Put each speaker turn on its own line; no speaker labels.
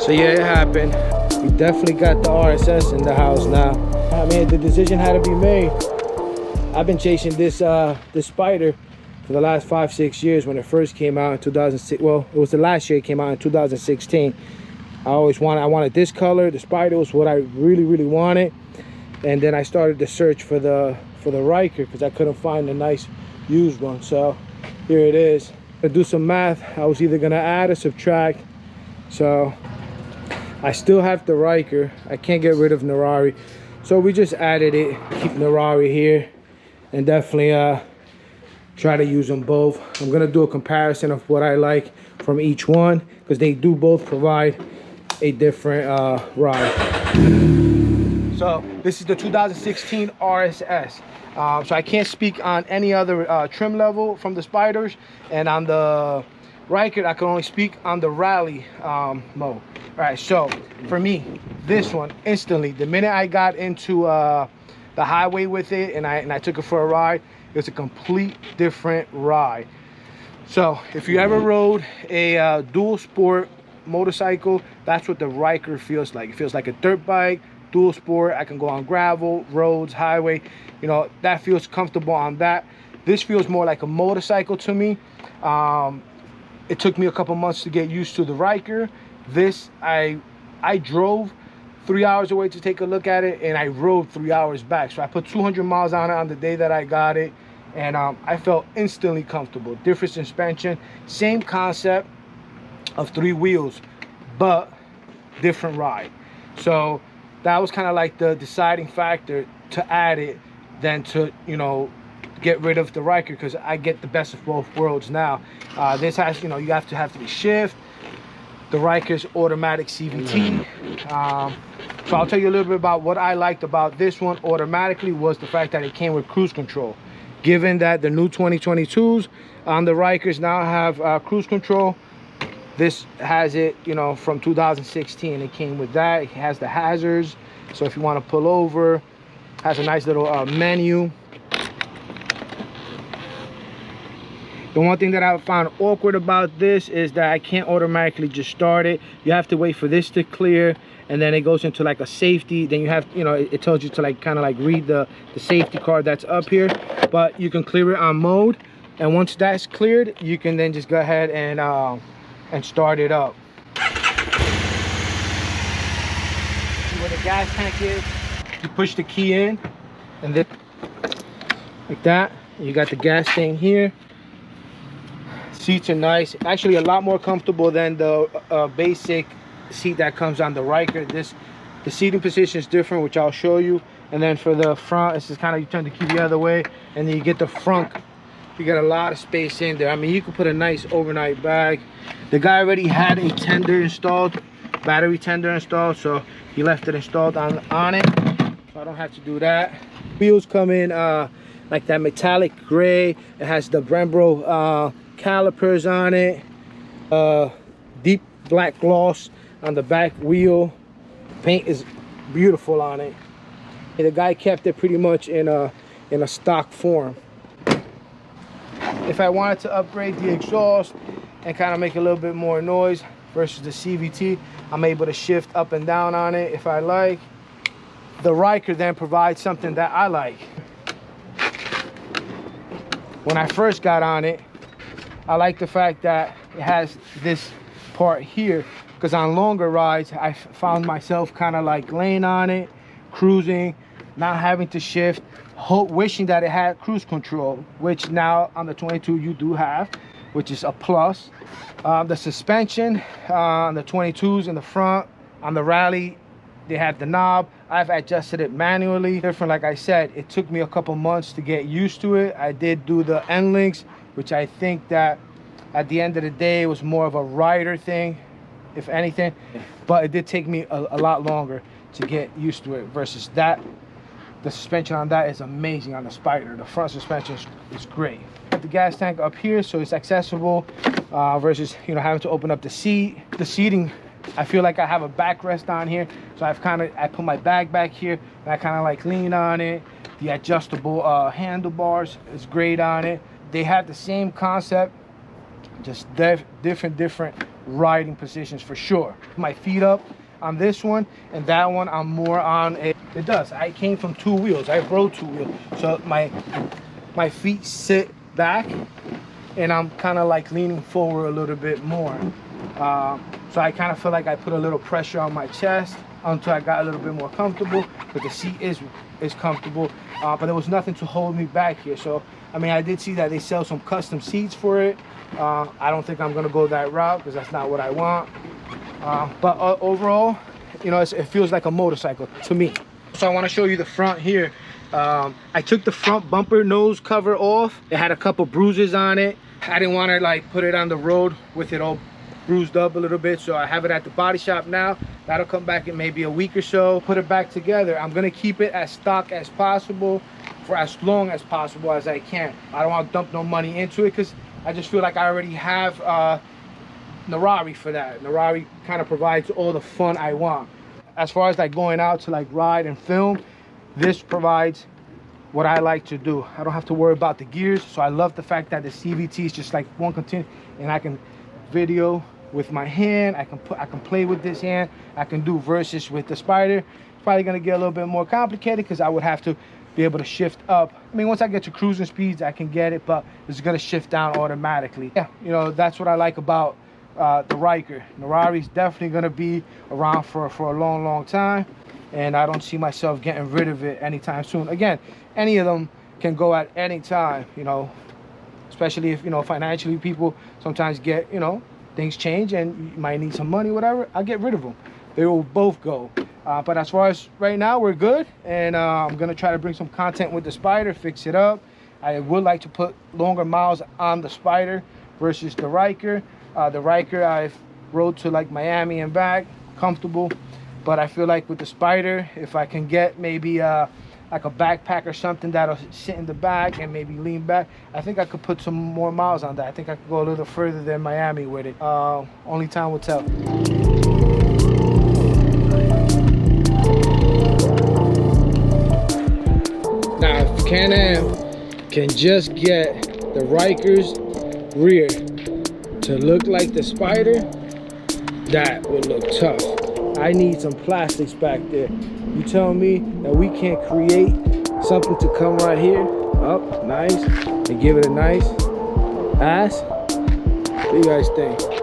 So yeah, it happened. We definitely got the RSS in the house now. I mean, the decision had to be made. I've been chasing this Spyder for the last 5-6 years. When it first came out in 2006, well, it was the last year it came out in 2016. I wanted this color. The Spyder was what I really wanted. And then I started to search for the Ryker because I couldn't find a nice used one. So here it is. To do some math, I was either gonna add or subtract. So I still have the Ryker. I can't get rid of Nerari, so we just added it. Keep Nerari here, and definitely try to use them both. I'm gonna do a comparison of what I like from each one because they do both provide a different ride. So this is the 2016 RSS. So I can't speak on any other trim level from the Spyders, and on the Ryker I can only speak on the rally mode. All right, so for me, this one instantly, the minute I got into the highway with it and I took it for a ride, it was a complete different ride. So if you ever rode a dual sport motorcycle, that's what the Ryker feels like. It feels like a dirt bike, dual sport. I can go on gravel, roads, highway, you know, that feels comfortable on that. This feels more like a motorcycle to me. It took me a couple months to get used to the Ryker. This, I drove 3 hours away to take a look at it, and I rode 3 hours back. So I put 200 miles on it on the day that I got it, and I felt instantly comfortable. Different suspension, same concept of 3 wheels, but different ride. So that was kind of like the deciding factor to add it than to, you know, get rid of the Ryker, because I get the best of both worlds now. This has, you know, you have to be shift. The Ryker's automatic CVT. So I'll tell you a little bit about what I liked about this one automatically was the fact that it came with cruise control. Given that the new 2022s on the Rykers now have cruise control, this has it, you know, from 2016. It came with that. It has the hazards, so if you want to pull over, has a nice little menu. The one thing that I found awkward about this is that I can't automatically just start it. You have to wait for this to clear, and then it goes into like a safety. Then you have, you know, it tells you to like kind of like read the safety card that's up here. But you can clear it on mode, and once that's cleared, you can then just go ahead and start it up. See where the gas tank is? You push the key in, and then like that, you got the gas tank here. Seats are nice, actually a lot more comfortable than the basic seat that comes on the Ryker. The seating position is different, which I'll show you. And then for the front, this is kind of, you turn the key the other way, and then you get the front. You got a lot of space in there. I mean, you could put a nice overnight bag. The guy already had a tender installed, battery tender installed, so he left it installed on it, so I don't have to do that. Wheels come in like that metallic gray. It has the Brembo calipers on it, deep black gloss on the back wheel. Paint is beautiful on it. And the guy kept it pretty much in a stock form. If I wanted to upgrade the exhaust and kind of make a little bit more noise versus the CVT, I'm able to shift up and down on it if I like. The Ryker then provides something that I like. When I first got on it, I like the fact that it has this part here, because on longer rides I found myself kind of like laying on it, cruising, not having to shift, wishing that it had cruise control, which now on the 22 you do have, which is a plus. The suspension on the 22s in the front, on the Rally they had the knob. I've adjusted it manually. Different, like I said, it took me a couple months to get used to it. I did do the end links, which I think that at the end of the day it was more of a rider thing, if anything, but it did take me a lot longer to get used to it versus that. The suspension on that is amazing on the Spyder. The front suspension is great. Got the gas tank up here, so it's accessible versus, you know, having to open up the seat. The seating, I feel like I have a backrest on here, so I put my bag back here and I kind of like lean on it. The adjustable handlebars is great on it. They have the same concept, just different riding positions for sure. My feet up on this one, and that one I'm more on a, it does. I came from 2 wheels. I rode 2 wheels. So my feet sit back and I'm kind of like leaning forward a little bit more. So I kind of feel like I put a little pressure on my chest until I got a little bit more comfortable, but the seat is comfortable, but there was nothing to hold me back here. So I mean, I did see that they sell some custom seats for it. I don't think I'm gonna go that route because that's not what I want. But overall, you know, it feels like a motorcycle to me. So I want to show you the front here. I took the front bumper nose cover off. It had a couple bruises on it. I didn't want to like put it on the road with it all bruised up a little bit, so I have it at the body shop now. That'll come back in maybe a week or so. Put it back together. I'm gonna keep it as stock as possible for as long as possible as I can. I don't want to dump no money into it because I just feel like I already have Narari for that. Narari kind of provides all the fun I want. As far as like going out to like ride and film, this provides what I like to do. I don't have to worry about the gears, so I love the fact that the CVT is just like one continuous, and I can video with my hand. I can play with this hand. I can do versus with the Spyder. It's probably gonna get a little bit more complicated because I would have to be able to shift up. I mean, once I get to cruising speeds, I can get it, but it's gonna shift down automatically. Yeah, you know, that's what I like about the Ryker. Narari's definitely gonna be around for a long time, and I don't see myself getting rid of it anytime soon. Again, any of them can go at any time, you know, especially if, you know, financially people sometimes get, you know, things change and you might need some money, whatever. I'll get rid of them. They will both go. But as far as right now, we're good, and I'm gonna try to bring some content with the Spyder, fix it up. I would like to put longer miles on the Spyder versus the Ryker. The Ryker I've rode to like Miami and back, comfortable, but I feel like with the Spyder, if I can get maybe like a backpack or something that'll sit in the back and maybe lean back, I think I could put some more miles on that. I think I could go a little further than Miami with it. Only time will tell. Now, if Can-am can just get the Ryker's rear to look like the Spyder, that would look tough. I need some plastics back there. You tell me that we can't create something to come right here, up, nice, and give it a nice ass? What do you guys think?